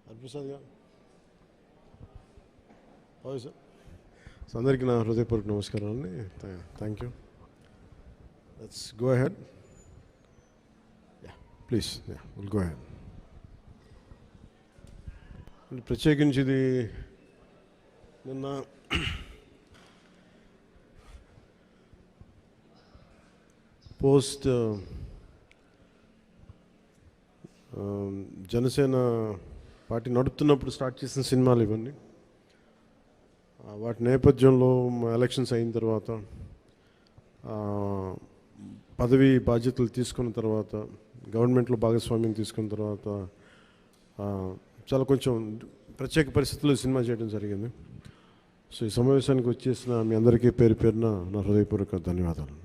హరిప్రసాద్ గారు okay sir. So అందరికీ నా హృదయపూర్వక నమస్కారం అండి. Thank you. Let's go ahead. Please will go ahead. ప్రత్యేకించి ఇది నిన్న పోస్ట్ జనసేన పార్టీ నడుపుతున్నప్పుడు స్టార్ట్ చేసిన సినిమాలు ఇవన్నీ. వాటి నేపథ్యంలో ఎలక్షన్స్ అయిన తర్వాత పదవి బాధ్యతలు తీసుకున్న తర్వాత గవర్నమెంట్లో భాగస్వామ్యం తీసుకున్న తర్వాత చాలా కొంచెం ప్రత్యేక పరిస్థితుల్లో సినిమా చేయడం జరిగింది. సో ఈ సమావేశానికి వచ్చేసిన మీ అందరికీ పేరు పేరున నా హృదయపూర్వక ధన్యవాదాలు.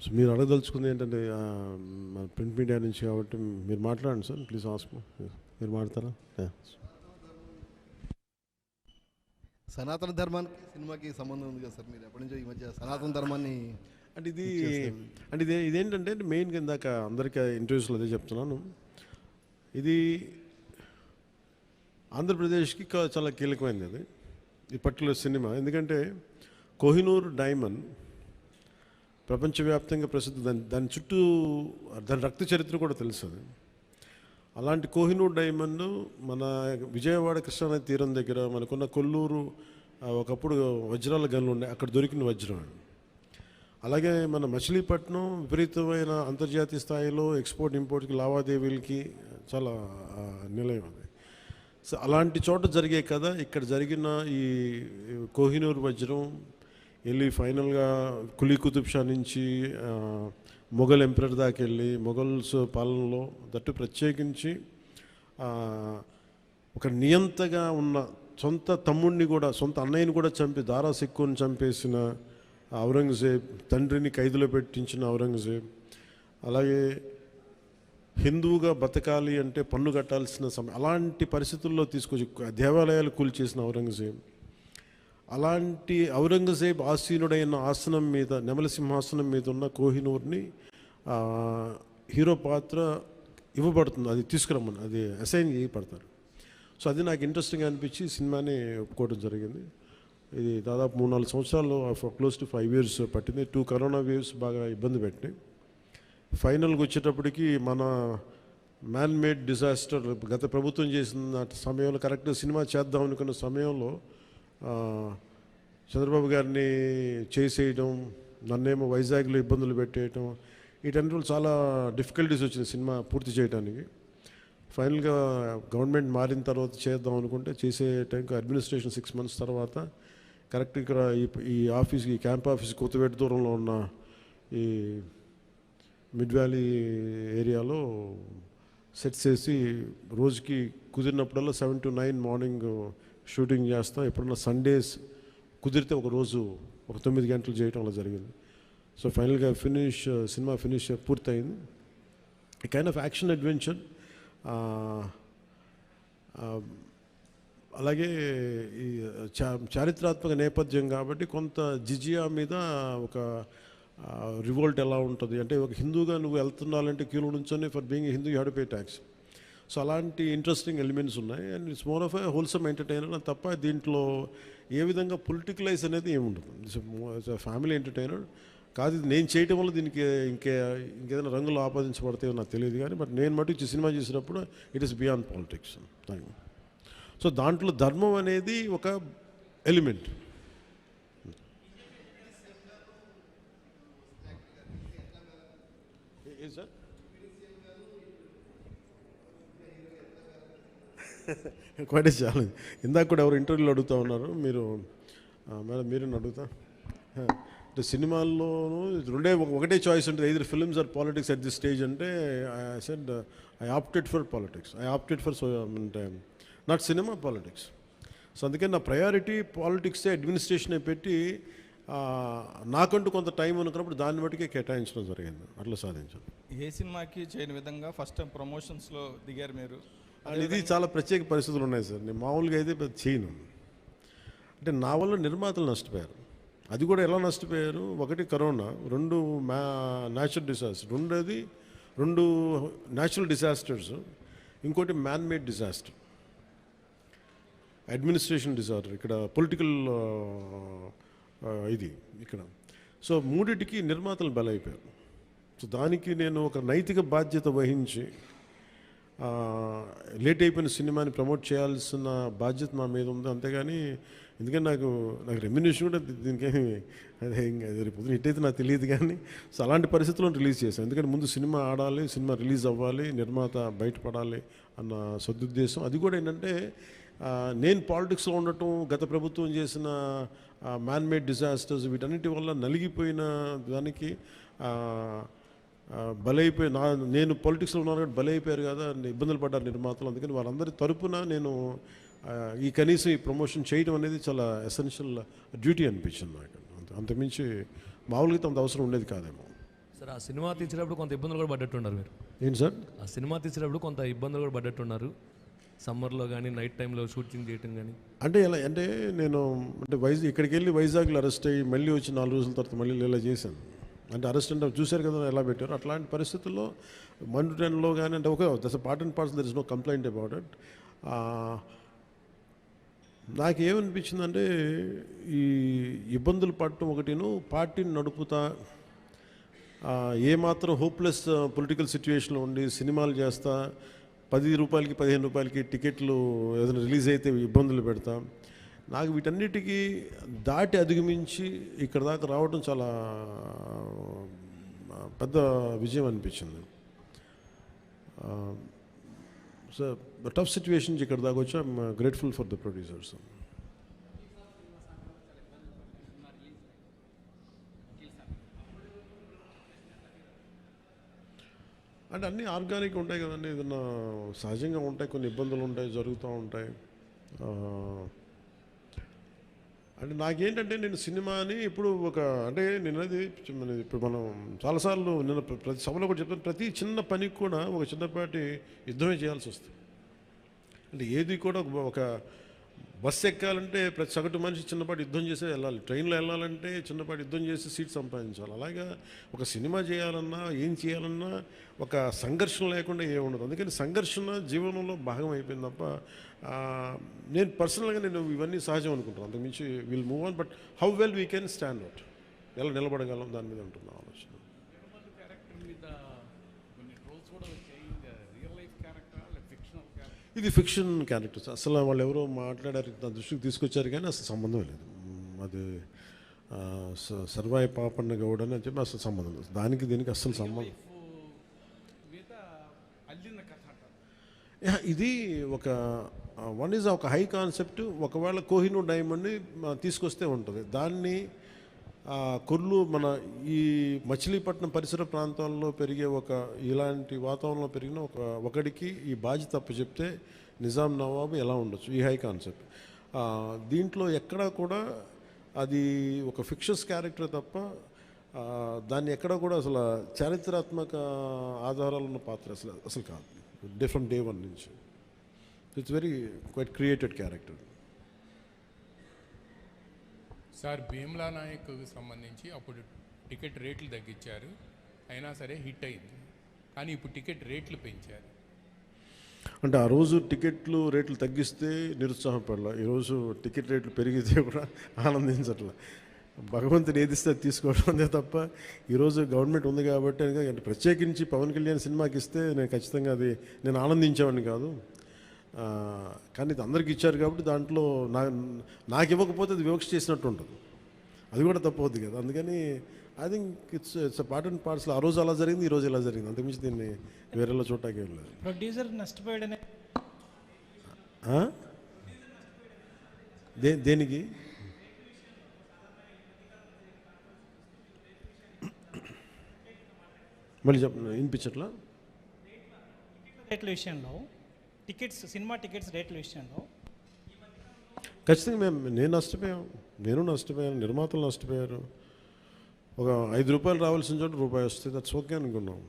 సో మీరు అడగదలుచుకుంది ఏంటంటే మన ప్రింట్ మీడియా నుంచి కాబట్టి మీరు మాట్లాడండి సార్. Please ask. మీరు మాట్లాడతారా? సనాతన ధర్మానికి సినిమాకి సంబంధం ఉంది కదా సార్. మీరు ఎప్పటి నుంచో ఈ మధ్య సనాతన ధర్మాన్ని అంటే ఇదేంటంటే మెయిన్గా ఇందాక అందరికీ ఇంటర్వ్యూస్లో అదే చెప్తున్నాను. ఇది ఆంధ్రప్రదేశ్కి చాలా కీలకమైనది అది ఈ పర్టికులర్ సినిమా. ఎందుకంటే కోహినూర్ డైమండ్ ప్రపంచవ్యాప్తంగా ప్రసిద్ధి. దాని చుట్టూ దాని రక్త చరిత్ర కూడా తెలుసు. అది అలాంటి కోహినూర్ డైమండ్ మన విజయవాడ కృష్ణానది తీరం దగ్గర మనకున్న కొల్లూరు ఒకప్పుడు వజ్రాల గనులు ఉండే అక్కడ దొరికిన వజ్రం. అలాగే మన మచిలీపట్నం విపరీతమైన అంతర్జాతీయ స్థాయిలో ఎక్స్పోర్ట్ ఇంపోర్ట్కి లావాదేవీలకి చాలా నిలయం అది. సో అలాంటి చోట జరిగే కదా ఇక్కడ జరిగిన ఈ కోహినూర్ వజ్రం వెళ్ళి ఫైనల్గా కులీ కుతుబ్ షా నుంచి మొఘల్ ఎంపరర్ దాకా వెళ్ళి మొఘల్స్ పాలనలో దట్టు ప్రత్యేకించి ఒక నియంతగా ఉన్న సొంత తమ్ముడిని కూడా సొంత అన్నయ్యని కూడా చంపి దారా సిక్కుని చంపేసిన ఔరంగజేబ్, తండ్రిని ఖైదులో పెట్టించిన ఔరంగజేబ్, అలాగే హిందువుగా బతకాలి అంటే పన్ను కట్టాల్సిన సమయం అలాంటి పరిస్థితుల్లో తీసుకొచ్చి దేవాలయాలు కూల్చేసిన ఔరంగజేబ్, అలాంటి ఔరంగజేబ్ ఆసీనుడైన ఆసనం మీద నెమలి సింహాసనం మీద ఉన్న కోహినూర్ని హీరో పాత్ర ఇవ్వబడుతుంది. అది తీసుకురమ్మని అది అసైన్ చేయబడతారు. సో అది నాకు ఇంట్రెస్టింగ్ అనిపించి సినిమాని ఒప్పుకోవడం జరిగింది. ఇది దాదాపు 3-4 సంవత్సరాలు క్లోజ్ టు 5 years పట్టింది. 2 కరోనా వేవ్స్ బాగా ఇబ్బంది పెట్టినాయి. ఫైనల్గా వచ్చేటప్పటికి మన మ్యాన్ మేడ్ డిజాస్టర్ గత ప్రభుత్వం చేసిన సమయంలో కరెక్ట్గా సినిమా చేద్దాం అనుకున్న సమయంలో చంద్రబాబు గారిని చేసేయడం, నన్నేమో వైజాగ్లో ఇబ్బందులు పెట్టేయటం, వీటన్నిటిలో చాలా డిఫికల్టీస్ వచ్చింది సినిమా పూర్తి చేయడానికి. ఫైనల్గా గవర్నమెంట్ మారిన తర్వాత చేద్దాం అనుకుంటే చేసే టైంకి అడ్మినిస్ట్రేషన్ 6 months తర్వాత కరెక్ట్ ఇక్కడ ఈ ఆఫీస్కి క్యాంప్ ఆఫీస్ కొత్తపేట దూరంలో ఉన్న ఈ మిడ్ వ్యాలీ ఏరియాలో సెట్స్ వేసి రోజుకి కుదిరినప్పుడల్లా 7 to 9 మార్నింగ్ షూటింగ్ చేస్తాం. ఎప్పుడన్నా సండేస్ కుదిరితే ఒక రోజు ఒక 9 గంటలు చేయటం అలా జరిగింది. సో ఫైనల్గా సినిమా ఫినిష్ పూర్తయింది. ఈ కైండ్ ఆఫ్ యాక్షన్ అడ్వెంచర్, అలాగే ఈ చారిత్రాత్మక నేపథ్యం కాబట్టి కొంత జిజియా మీద ఒక రివోల్ట్ ఎలా ఉంటుంది అంటే ఒక హిందూగా నువ్వు వెళ్తున్నాలంటే క్యూలో నుంచొని for being Hindu you have to pay tax. So అలాంటి ఇంట్రెస్టింగ్ ఎలిమెంట్స్ ఉన్నాయి. And it's more of a wholesome entertainer తప్ప దీంట్లో ఏ విధంగా పొలిటికలైజ్ అనేది ఏముండదు. ఇట్స్ ఫ్యామిలీ ఎంటర్టైనర్ కాదు. ఇది నేను చేయటం వల్ల దీనికి ఇంకేదైనా రంగులు ఆపాదించబడతాయో నాకు తెలియదు కానీ బట్ నేను మటు సినిమా చేసినప్పుడు it is beyond politics. So దాంట్లో ధర్మం అనేది ఒక element. Sir quite a challenge. ఇందాక కూడా ఎవరు ఇంటర్వ్యూలో అడుగుతూ ఉన్నారు, మీరు మేడం మీరేనా అడుగుతా అంటే సినిమాల్లోనూ ఒకటే చాయిస్ ఉంటుంది, either films or politics at this stage అంటే I said I opted for politics. I opted for అంటే నాట్ సినిమా పాలిటిక్స్. సో అందుకని నా ప్రయారిటీ పాలిటిక్సే అడ్మినిస్ట్రేషన్ పెట్టి నాకంటూ కొంత టైం అనుకున్నప్పుడు దాన్ని బట్టికే కేటాయించడం జరిగింది. అట్లా సాధించాను. ఏ సినిమాకి చేయని విధంగా ఫస్ట్ టైం ప్రమోషన్స్లో దిగారు మీరు. ఇది చాలా ప్రత్యేక పరిస్థితులు ఉన్నాయి సార్. నేను మామూలుగా అయితే పెద్ద చేయను. అంటే నా వల్ల నిర్మాతలు నష్టపోయారు. అది కూడా ఎలా నష్టపోయారు, ఒకటి కరోనా, 2 న్యాచురల్ డిజాస్టర్, రెండోది రెండు న్యాచురల్ డిజాస్టర్స్, ఇంకోటి man made disaster, administration disorder, ఇక్కడ పొలిటికల్ ఇది ఇక్కడ. సో మూడిటికి నిర్మాతలు బలైపోయారు. సో దానికి నేను ఒక నైతిక బాధ్యత వహించి లేట్ అయిపోయిన సినిమాని ప్రమోట్ చేయాల్సిన బాధ్యత నా మీద ఉంది. అంతేగాని ఎందుకంటే నాకు రెమ్యునేషన్ కూడా దీనికి అదే ఇంకా రేపు పొద్దున హిట్ అయితే నాకు తెలియదు, కానీ సో అలాంటి పరిస్థితుల్లో రిలీజ్ చేశాను. ఎందుకంటే ముందు సినిమా ఆడాలి, సినిమా రిలీజ్ అవ్వాలి, నిర్మాత బయటపడాలి అన్న సదుద్దేశం. అది కూడా ఏంటంటే నేను పాలిటిక్స్లో ఉండటం, గత ప్రభుత్వం చేసిన మ్యాన్ మేడ్ డిజాస్టర్స్ వీటన్నిటి వల్ల నలిగిపోయిన దానికి నేను పాలిటిక్స్లో ఉన్నాను కాబట్టి బలైపోయారు కదా, ఇబ్బందులు పడ్డారు నిర్మాతలు. అందుకని వాళ్ళందరి తరపున నేను ఈ కనీసం ఈ ప్రమోషన్ చేయడం అనేది చాలా ఎసెన్షియల్ డ్యూటీ అనిపించింది నాకు. అంతమించి మామూలుగా అంత అవసరం ఉండేది కాదేమో. సార్ ఆ సినిమా తీసేటప్పుడు కొంత ఇబ్బందులు కూడా పడ్డట్టున్నారు మీరు. ఏంటి సార్? ఆ సినిమా తీసేటప్పుడు కొంత ఇబ్బందులు కూడా పడ్డట్టున్నారు, సమ్మర్లో కానీ నైట్ టైంలో షూటింగ్ చేయటం కానీ. అంటే ఎలా అంటే నేను అంటే ఇక్కడికి వెళ్ళి వైజాగ్లో అరెస్ట్ అయ్యి మళ్ళీ వచ్చి 4 రోజుల తర్వాత మళ్ళీ ఇలా చేశాను. అంటే అరెస్ట్ అంటే చూశారు కదా ఎలా పెట్టారు. అట్లాంటి పరిస్థితుల్లో మండుటెన్లో కానీ అంటే okay, that's a part and parcel, there is no complaint about it. నాకేమనిపించిందంటే ఈ ఇబ్బందులు పడటం ఒకటిను, పార్టీని నడుపుతా ఏమాత్రం హోప్లెస్ పొలిటికల్ సిచ్యువేషన్లో ఉండి సినిమాలు చేస్తా 10 రూపాయలకి 15 రూపాయలకి టికెట్లు ఏదైనా రిలీజ్ అయితే ఇబ్బందులు పెడతా, నాకు వీటన్నిటికీ దాటి అధిగమించి ఇక్కడ దాకా రావడం చాలా పెద్ద విజయం అనిపించింది. సో టఫ్ సిచ్యువేషన్ ఇక్కడ దాకా వచ్చి I'm grateful for the producers. అంటే అన్నీ ఆర్గానిక్ ఉంటాయి కదండి, ఏదన్నా సహజంగా ఉంటాయి, కొన్ని ఇబ్బందులు ఉంటాయి, జరుగుతూ ఉంటాయి. అంటే నాకేంటంటే నేను సినిమాని ఇప్పుడు అంటే నేనది ఇప్పుడు మనం చాలాసార్లు నేను ప్రతి సభలో కూడా చెప్తాను, ప్రతి చిన్న పనికి కూడా ఒక చిన్నపాటి యుద్ధమే చేయాల్సి వస్తుంది. అంటే ఏది కూడా ఒక బస్సు ఎక్కాలంటే ప్రతి సగటు మనిషి చిన్నపాటి యుద్ధం చేసే వెళ్ళాలి, ట్రైన్లో వెళ్ళాలంటే చిన్నపాటి యుద్ధం చేసి సీట్ సంపాదించాలి. అలాగా ఒక సినిమా చేయాలన్నా ఏం చేయాలన్నా ఒక సంఘర్షణ లేకుండా ఏముండదు. అందుకని సంఘర్షణ జీవనంలో భాగం అయిపోయింది తప్ప నేను పర్సనల్గా నేను ఇవన్నీ సహజం అనుకుంటాను. అంతకుమించి will move on, but how well we can stand out, ఎలా నిలబడగలం దాని మీద ఉంటుంది ఆలోచన. ఇది ఫిక్షన్ క్యారెక్టర్స్, అసలు వాళ్ళు ఎవరో మాట్లాడారు, నా దృష్టికి తీసుకొచ్చారు కానీ అసలు సంబంధం లేదు. అది సర్వాయి పాపన్న గౌడ్ అని చెప్పి అసలు సంబంధం లేదు, దానికి దీనికి అస్సలు సంబంధం. ఇది ఒక వన్ ఈజ్ ఒక హై కాన్సెప్ట్. ఒకవేళ కోహినూర్ డైమండ్ని తీసుకొస్తే ఉంటుంది, దాన్ని కొర్లు మన ఈ మచిలీపట్నం పరిసర ప్రాంతాల్లో పెరిగే ఇలాంటి వాతావరణంలో పెరిగిన ఒకడికి ఈ బాధ్యత తప్పు చెప్తే నిజాం నవాబు ఎలా ఉండొచ్చు, ఈ హై కాన్సెప్ట్. దీంట్లో ఎక్కడా కూడా అది ఒక ఫిక్షస్ క్యారెక్టర్ తప్ప దాన్ని ఎక్కడా కూడా అసలు చారిత్రాత్మక ఆధారాలు ఉన్న పాత్ర అసలు కాదు, ఫ్రమ్ డే వన్ నుంచి. It's very quite created character. Sir Bheemla నాయక్కు సంబంధించి అప్పుడు టికెట్ రేట్లు తగ్గించారు, అయినా సరే హిట్ అయింది. కానీ ఇప్పుడు టికెట్ రేట్లు పెంచారు. అంటే ఆ రోజు టికెట్లు రేట్లు తగ్గిస్తే నిరుత్సాహపడలా, ఈరోజు టికెట్ రేట్లు పెరిగితే కూడా ఆనందించట్లా. భగవంతుని ఏదిస్తే తీసుకోవడం అంతే తప్ప ఈరోజు గవర్నమెంట్ ఉంది కాబట్టి అంటే ప్రత్యేకించి పవన్ కళ్యాణ్ సినిమాకి ఇస్తే నేను ఖచ్చితంగా అది నేను ఆనందించేవాడిని కాదు. కానీ ఇది అందరికి ఇచ్చారు కాబట్టి దాంట్లో నాకు ఇవ్వకపోతే అది వివక్ష చేసినట్టు ఉంటుంది, అది కూడా తప్పవుద్ది కదా. అందుకని I think it's part and parcel. ఆ రోజు అలా జరిగింది, ఈ రోజు ఇలా జరిగింది, అంతకుమించి దీన్ని వేరేలా చూడటానికి వెళ్ళలేదు. ప్రొడ్యూసర్ నష్టపోయాడనే దేనికి మళ్ళీ వినిపించట్లా? రేట్ల విషయంలో సినిమా టికెట్స్ రేట్ల విషయంలో ఖచ్చితంగా నేను నష్టపోయాను, నిర్మాతలు నష్టపోయారు. ఒక 5 రూపాయలు రావాల్సిన చోట రూపాయి వస్తే దట్స్ ఓకే అనుకున్నాం.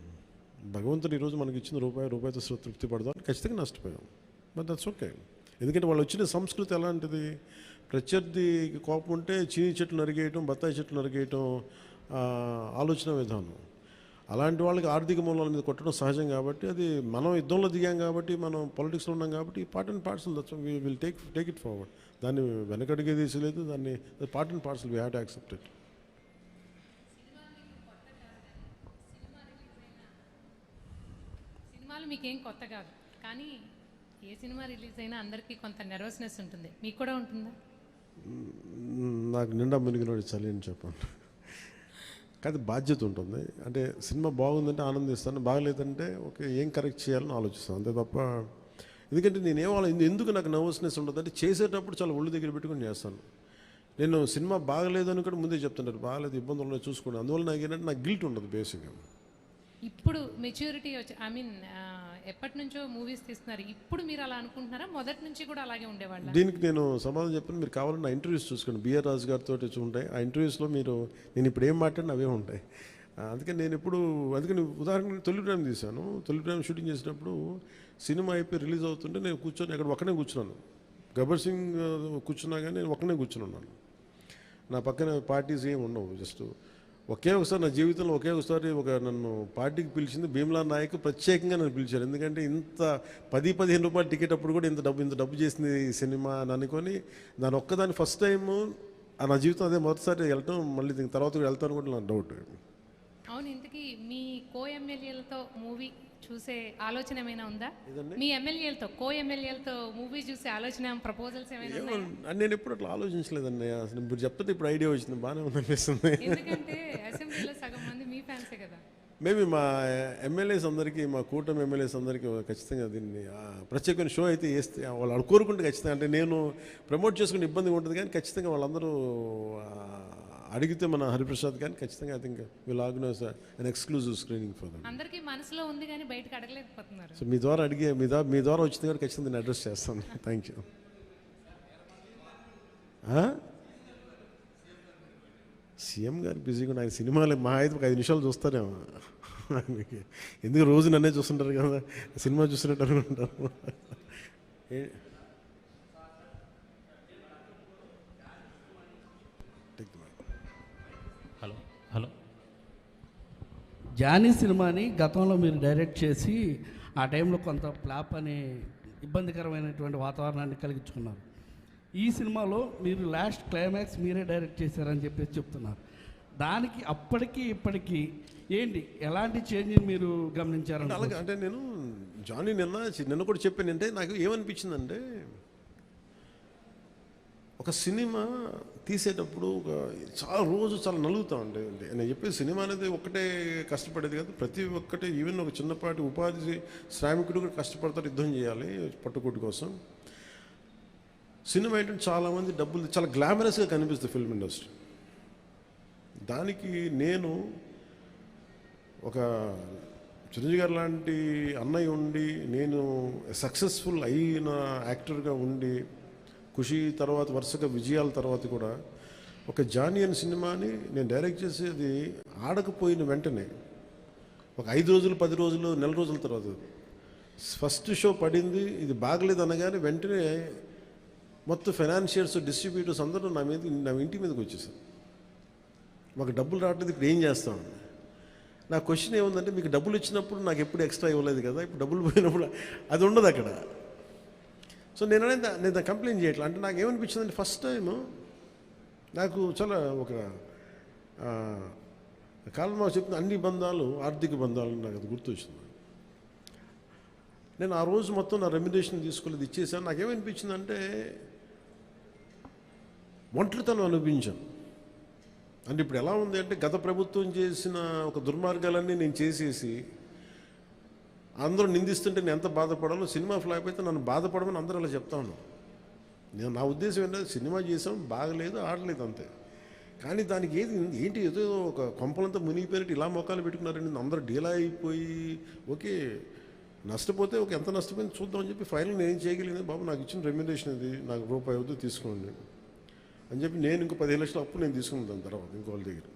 భగవంతుడు ఈరోజు మనకి ఇచ్చిన రూపాయితో తృప్తి పడదాం, ఖచ్చితంగా నష్టపోయాం, బట్ దట్స్ ఓకే. ఎందుకంటే వాళ్ళు వచ్చిన సంస్కృతి ఎలాంటిది, ప్రత్యర్థి కోపం ఉంటే చీని చెట్లు నరిగేయటం, బత్తాయి చెట్లు నరిగేయటం ఆలోచన విధానం. అలాంటి వాళ్ళకి ఆర్థిక మూలాల మీద కొట్టడం సహజం కాబట్టి, అది మనం యుద్ధంలో దిగాం కాబట్టి, మనం పొలిటిక్స్లో ఉన్నాం కాబట్టి part and parcel will take it forward. దాన్ని వెనకడిగే తీసలేదు, దాన్ని part and parcel we have to accept it. సినిమాలు మీకేం కొత్త కాదు, కానీ ఏ సినిమా రిలీజ్ అయినా అందరికీ కొంత నెర్వస్నెస్ ఉంటుంది. మీకు కూడా ఉంటుందా? నాకు నిండా మునిగినోడు చలి అని చెప్పండి. కానీ బాధ్యత ఉంటుంది. అంటే సినిమా బాగుందంటే ఆనందిస్తాను, బాగలేదంటే ఓకే ఏం కరెక్ట్ చేయాలని ఆలోచిస్తాను, అంతే తప్ప. ఎందుకంటే ఎందుకు నాకు నర్వస్నెస్ ఉంటుంది అంటే చేసేటప్పుడు చాలా ఒళ్ళు దగ్గర పెట్టుకుని చేస్తాను. నేను సినిమా బాగలేదని కూడా ముందే చెప్తుంటారు, బాగలేదు ఇబ్బందులు ఉన్నాయి చూసుకోండి. అందువల్ల నాకు ఏంటంటే నాకు గిల్ట్ ఉండదు బేసిక్గా. ఇప్పుడు మెచ్యూరిటీ వచ్చి ఎప్పటి నుంచో మూవీస్ తీస్తున్నారు, ఇప్పుడు మీరు అలా అనుకుంటున్నారా? మొదటి నుంచి కూడా అలాగే ఉండేవాళ్ళ? దీనికి నేను సమాధానం చెప్పాను. మీరు కావాలని నా ఇంటర్వ్యూస్ చూసుకోండి, బిఆర్ రాజు గారితో ఉంటాయి. ఆ ఇంటర్వ్యూస్లో నేను ఇప్పుడు ఏం మాట్లాడినా అవే ఉంటాయి. అందుకని అందుకని ఉదాహరణ తొలి ప్రేమ తీశాను. తొలి ప్రేమ షూటింగ్ చేసినప్పుడు సినిమా అయిపోయి రిలీజ్ అవుతుంటే నేను కూర్చొని అక్కడ ఒక్కనే కూర్చున్నాను. గబ్బర్ సింగ్ కూర్చున్నా కానీ నేను ఒక్కనే కూర్చుని ఉన్నాను. నా పక్కన పార్టీస్ ఏమి ఉండవు. జస్ట్ ఒకసారి నా జీవితంలో నన్ను పార్టీకి పిలిచింది భీమ్లా నాయక్. ప్రత్యేకంగా నన్ను పిలిచారు. ఎందుకంటే ఇంత 10-15 రూపాయలు టికెట్ అప్పుడు కూడా ఇంత డబ్బు చేసింది ఈ సినిమా అని అనుకొని, దాని ఒక్కదాన్ని ఫస్ట్ టైము నా జీవితం అదే మొదటిసారి వెళ్ళటం. మళ్ళీ దీని తర్వాత వెళ్తాను కూడా నాకు డౌట్. అవును, ఇంతకీ మీ ఎమ్మెల్యేలతో మూవీ చూసే ఆలోచన ఏమైనా ఉందా? మీ ఎమ్మెల్యేలతో మూవీ చూసే ఆలోచన, ప్రపోజల్స్ ఏమైనా ఉన్నాయా? నేను ఎప్పుడు అట్లా ఆలోచించలేదండి. అసలు మీరు చెప్తే ఇప్పుడు ఐడియా వచ్చింది, బాగానే ఉందనిపిస్తుంది. ఎందుకంటే అసెంబ్లీలో సగం మంది మీ ఫ్యాన్సే కదా. మేబీ మా ఎమ్మెల్యేస్ అందరికీ, మా కూటమి ఎమ్మెల్యేస్ అందరికీ ఖచ్చితంగా దీన్ని ప్రత్యేకమైన షో అయితే వేస్తే వాళ్ళు కోరుకుంటే ఖచ్చితంగా, అంటే నేను ప్రమోట్ చేసుకునే ఇబ్బందిగా ఉంటుంది కానీ ఖచ్చితంగా వాళ్ళందరూ అడిగితే మన హరిప్రసాద్ కానీ ఖచ్చితంగా I think will organise an exclusive screening for them. అందరికీ మనసులో ఉంది కానీ బయటకు అడగలేకపోతున్నారు. సో మీ ద్వారా వచ్చింది కాబట్టి ఖచ్చితంగా నేను అడ్రస్ చేస్తాను. Thank you. సీఎం గారు బిజీగా ఆయన సినిమాలు మా అయితే ఒక 5 నిమిషాలు చూస్తారేమో. ఎందుకు రోజు నన్నే చూస్తుంటారు కదా, సినిమా చూస్తున్నట్టు అనుకుంటారు. హలో, జానీ సినిమాని గతంలో మీరు డైరెక్ట్ చేసి ఆ టైంలో కొంత ఫ్లాప్ అనే ఇబ్బందికరమైనటువంటి వాతావరణాన్ని కలిగించుకున్నారు. ఈ సినిమాలో మీరు లాస్ట్ క్లైమాక్స్ మీరే డైరెక్ట్ చేశారని చెప్పేసి చెప్తున్నారు. దానికి అప్పటికి ఇప్పటికీ ఏంటి, ఎలాంటి చేంజ్ మీరు గమనించారు? అలాగే అంటే నేను జానీ నిన్న కూడా చెప్పాను. అంటే నాకు ఏమనిపించిందంటే, ఒక సినిమా తీసేటప్పుడు చాలా నలుగుతామండి. నేను చెప్పేది సినిమా అనేది ఒక్కటే కష్టపడేది కాదు, ప్రతి ఒక్కటే. ఈవెన్ ఒక చిన్నపాటి ఉపాధి శ్రామికుడు కూడా కష్టపడతారు, యుద్ధం చేయాలి పట్టుకోటి కోసం. సినిమా ఏంటంటే చాలామంది డబ్బులు చాలా గ్లామరస్గా కనిపిస్తుంది ఫిల్మ్ ఇండస్ట్రీ. దానికి నేను ఒక చిరంజీవి గారు లాంటి అన్నయ్య ఉండి, నేను సక్సెస్ఫుల్ అయిన యాక్టర్గా ఉండి, ఖుషి తర్వాత వరుసగా విజయాల తర్వాత కూడా ఒక జానీ అనే సినిమాని నేను డైరెక్ట్ చేసేది ఆడకపోయిన వెంటనే ఒక 5 రోజులు 10 రోజులు నెల రోజుల తర్వాత ఫస్ట్ షో పడింది. ఇది బాగలేదు అనగానే వెంటనే మొత్తం ఫైనాన్షియర్స్, డిస్ట్రిబ్యూటర్స్ అందరూ నా ఇంటి మీదకి వచ్చేసారు. మాకు డబ్బులు రావట్లేదు, ఇప్పుడు ఏం చేస్తాం? నా క్వశ్చన్ ఏముందంటే, మీకు డబ్బులు ఇచ్చినప్పుడు నాకు ఎప్పుడు ఎక్స్ట్రా ఇవ్వలేదు కదా, ఇప్పుడు డబ్బులు పోయినప్పుడు అది ఉండదు అక్కడ. సో నేను కంప్లైంట్ చేయట్లేదు. అంటే నాకు ఏమనిపించిందంటే, ఫస్ట్ టైము నాకు చాలా ఒక కాలంలో చెప్పిన అన్ని బంధాలు ఆర్థిక బంధాలు నాకు అది గుర్తొచ్చింది. నేను ఆ రోజు మొత్తం నా రెమ్యునరేషన్ తీసుకోలేదు, ఇచ్చేసాను. నాకేమనిపించిందంటే ఒంటరితనం అనిపించాను. అంటే ఇప్పుడు ఎలా ఉంది అంటే, గత ప్రభుత్వం చేసిన ఒక దుర్మార్గాలన్నీ నేను చేసేసి అందరూ నిందిస్తుంటే నేను ఎంత బాధపడాలో, సినిమా ఫ్లాప్ అయితే నన్ను బాధపడమని అందరూ అలా చెప్తాను. నా ఉద్దేశం ఏంటంటే, సినిమా చేసాం, బాగలేదు, ఆడలేదు అంతే. కానీ దానికి ఏంటి ఏదో ఒక కొంపలంతా మునిగిపోయినట్టు ఇలా మొక్కలు పెట్టుకున్నారండి. అందరూ డీలా అయిపోయి ఓకే నష్టపోతే ఎంత నష్టపోయింది చూద్దామని చెప్పి ఫైనల్ నేను ఏం చేయగలిగింది, బాబు నాకు ఇచ్చిన రెమ్యునరేషన్ ఇది, నాకు రూపాయి అవుతుంది తీసుకోండి అని చెప్పి నేను ఇంకో 15 లక్షలు అప్పు నేను తీసుకున్నాను. దాని తర్వాత ఇంకోళ్ళ దగ్గర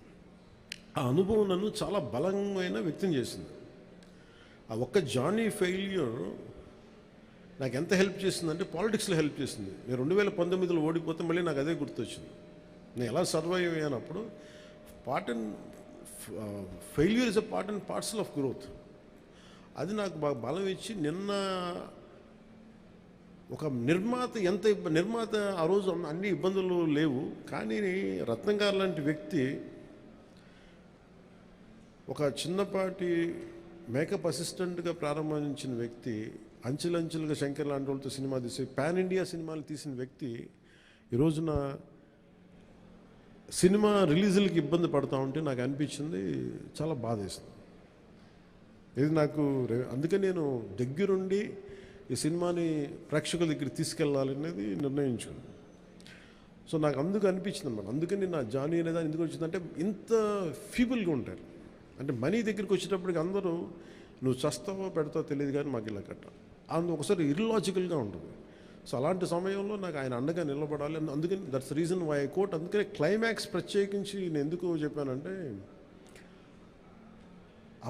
ఆ అనుభవం నన్ను చాలా బలమైన వ్యక్తం చేసింది. ఆ ఒక్క జానీ ఫెయిల్యూర్ నాకు ఎంత హెల్ప్ చేసిందంటే, పాలిటిక్స్లో హెల్ప్ చేసింది. నేను 2019లో ఓడిపోతే మళ్ళీ నాకు అదే గుర్తొచ్చింది. నేను ఎలా సర్వైవ్ అయ్యానప్పుడు failure is a part and parcel of growth. అది నాకు బాగా బలం ఇచ్చి నిన్న ఒక నిర్మాత ఆ రోజు అన్ని ఇబ్బందులు లేవు, కానీ రత్నం గారు లాంటి వ్యక్తి ఒక చిన్నపాటి మేకప్ అసిస్టెంట్గా ప్రారంభించిన వ్యక్తి, అంచెలంచెలుగా శంకర్ లాంటి వాళ్ళతో సినిమా తీసి పాన్ ఇండియా సినిమాలు తీసిన వ్యక్తి ఈ రోజున సినిమా రిలీజులకి ఇబ్బంది పడతా ఉంటే నాకు అనిపించింది చాలా బాధేస్తుంది. ఇది నాకు అందుకే నేను దగ్గరుండి ఈ సినిమాని ప్రేక్షకుల దగ్గరికి తీసుకెళ్ళాలనేది నిర్ణయించుకున్నాను. సో నాకు అందుకు అనిపించింది అన్నమాట. అందుకని నా జానీ అనేది ఎందుకు వచ్చిందంటే ఇంత ఫీబుల్గా ఉంటారు. అంటే మనీ దగ్గరికి వచ్చేటప్పటికి అందరూ నువ్వు చస్తావో పెడతావో తెలియదు కానీ మాకు ఇలా కట్ట ఒకసారి ఇర్లాజికల్గా ఉంటుంది. సో అలాంటి సమయంలో నాకు ఆయన అండగా నిలబడాలి. అందుకని that's reason why I quote. అందుకనే క్లైమాక్స్ ప్రత్యేకించి నేను ఎందుకు చెప్పానంటే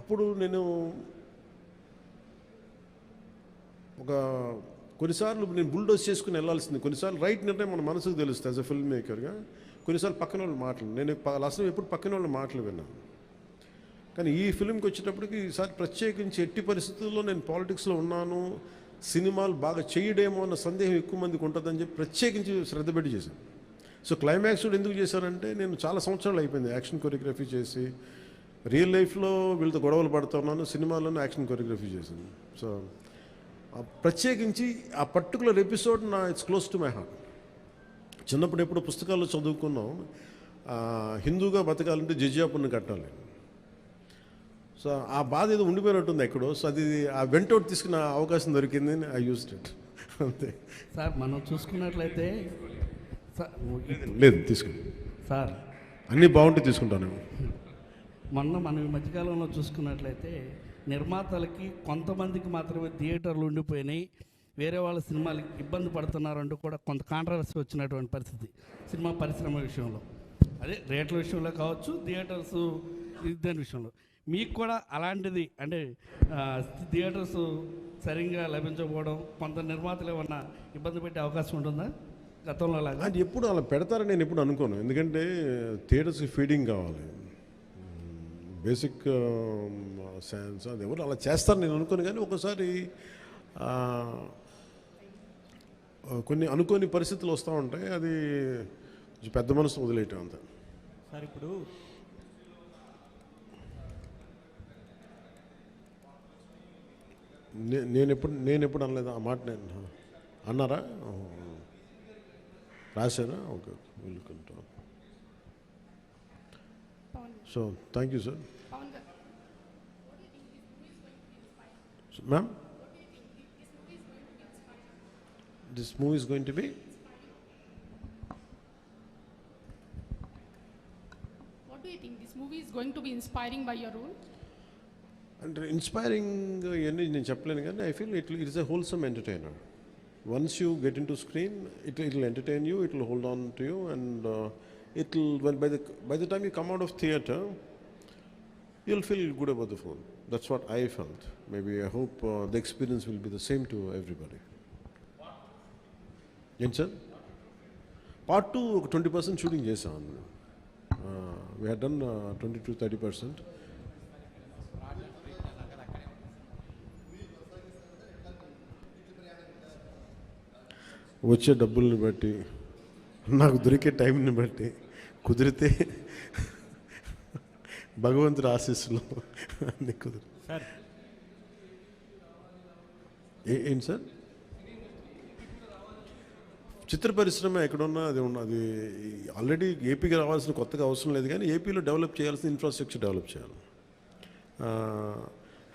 అప్పుడు నేను కొన్నిసార్లు నేను బుల్డోస్ చేసుకుని వెళ్ళాల్సింది, కొన్నిసార్లు రైట్ నిర్ణయం మన మనసుకు తెలుస్తుంది యాజ్ అ ఫిల్మ్ మేకర్గా. కొన్నిసార్లు పక్కన వాళ్ళు మాటలు నేను అసలు ఎప్పుడు పక్కన వాళ్ళ మాటలు విన్నాను. కానీ ఈ ఫిల్మ్కి వచ్చేటప్పటికి ఈసారి ప్రత్యేకించి ఎట్టి పరిస్థితుల్లో నేను పాలిటిక్స్లో ఉన్నాను, సినిమాలు బాగా చేయడేమో అన్న సందేహం ఎక్కువ మందికి ఉంటుందని చెప్పి ప్రత్యేకించి శ్రద్ధ పెట్టి చేశాను. సో క్లైమాక్స్ కూడా ఎందుకు చేశానంటే నేను చాలా సంవత్సరాలు అయిపోయింది యాక్షన్ కొరియోగ్రఫీ చేసి. రియల్ లైఫ్లో వీళ్ళతో గొడవలు పడుతున్నాను, సినిమాల్లోనే యాక్షన్ కొరియోగ్రఫీ చేశాను. సో ప్రత్యేకించి ఆ particular episode it's close to my heart. చిన్నప్పుడు ఎప్పుడు పుస్తకాల్లో చదువుకున్నాం, హిందూగా బతకాలంటే జజియా పన్ను కట్టాలి. సో ఆ బాధ ఏదో ఉండిపోయినట్టుంది ఎక్కడో. సో అది ఆ వెంటౌట్ తీసుకున్న అవకాశం దొరికింది, ఐ యూజ్డ్ ఇట్ అంతే. సార్ మనం చూసుకున్నట్లయితే లేదు తీసుకుని సార్ అన్నీ బాగుంటే తీసుకుంటాను. మనం ఈ మధ్యకాలంలో చూసుకున్నట్లయితే నిర్మాతలకి కొంతమందికి మాత్రమే థియేటర్లు ఉండిపోయినాయి, వేరే వాళ్ళ సినిమాలకి ఇబ్బంది పడుతున్నారంటూ కూడా కొంత కాంట్రవర్సీ వచ్చినటువంటి పరిస్థితి సినిమా పరిశ్రమ విషయంలో. అదే రేట్ల విషయంలో కావచ్చు, థియేటర్స్ దాని విషయంలో మీకు కూడా అలాంటిది అంటే థియేటర్స్ సరిగ్గా లభించకపోవడం కొంత నిర్మాతలు ఏమన్నా ఇబ్బంది పెట్టే అవకాశం ఉంటుందా గతంలో లాగా? అది ఎప్పుడు అలా పెడతారని నేను ఎప్పుడు అనుకోను. ఎందుకంటే థియేటర్స్కి ఫీడింగ్ కావాలి, బేసిక్ సైన్స్ అది ఎవరు అలా చేస్తారు నేను అనుకోను. కానీ ఒకసారి కొన్ని అనుకోని పరిస్థితులు వస్తూ ఉంటాయి, అది పెద్ద మనసు వదిలేయటం అంతే. సార్ ఇప్పుడు నేను ఎప్పుడు అనలేదు ఆ మాట. నేను అన్నారా, రాశారా? Okay, welcome. So thank you sir. Ma'am, this movie is going to be? What do you think? This movie is going to be inspiring by your role? And inspiring, నేను చెప్పలేను కానీ I feel it is a wholesome entertainer. Once you get into screen, it will entertain you, it will hold on to you, and it will by the time you come out of theatre, you'll feel good about the film. That's what I felt. Maybe I hope the experience will be the same to everybody. Yes, sir? Part 2, 20% shooting chesaam. We had done 20 to 30%. వచ్చే డబ్బుల్ని బట్టి, నాకు దొరికే టైంని బట్టి, కుదిరితే భగవంతుడి ఆశీస్సులు అన్ని కుదిరి. సార్ ఏంటి సార్? చిత్ర పరిశ్రమ ఎక్కడున్నా అది ఉన్నది. ఆల్రెడీ ఏపీకి రావాల్సిన కొత్తగా అవసరం లేదు, కానీ ఏపీలో డెవలప్ చేయాల్సిన ఇన్ఫ్రాస్ట్రక్చర్ డెవలప్ చేయాలి.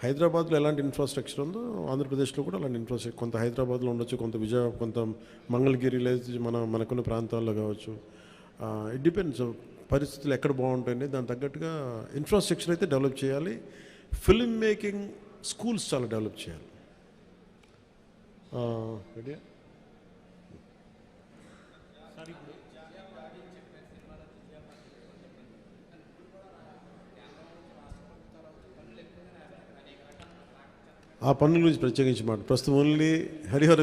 హైదరాబాద్లో ఎలాంటి ఇన్ఫ్రాస్ట్రక్చర్ ఉందో ఆంధ్రప్రదేశ్లో కూడా అలాంటి ఇన్ఫ్రాస్ట్రక్చర్ కొంత హైదరాబాద్లో ఉండొచ్చు, కొంత మంగళగిరి లేదా మనకున్న ప్రాంతాల్లో కావచ్చు. ఇట్ డిపెండ్స్ పరిస్థితులు ఎక్కడ బాగుంటాయండి, దాని తగ్గట్టుగా ఇన్ఫ్రాస్ట్రక్చర్ అయితే డెవలప్ చేయాలి. ఫిల్మ్ మేకింగ్ స్కూల్స్ చాలా డెవలప్ చేయాలి. రెడీ? ఆ పన్నుల గురించి ప్రత్యేకించి మాట ప్రస్తుతం ఓన్లీ హరిహర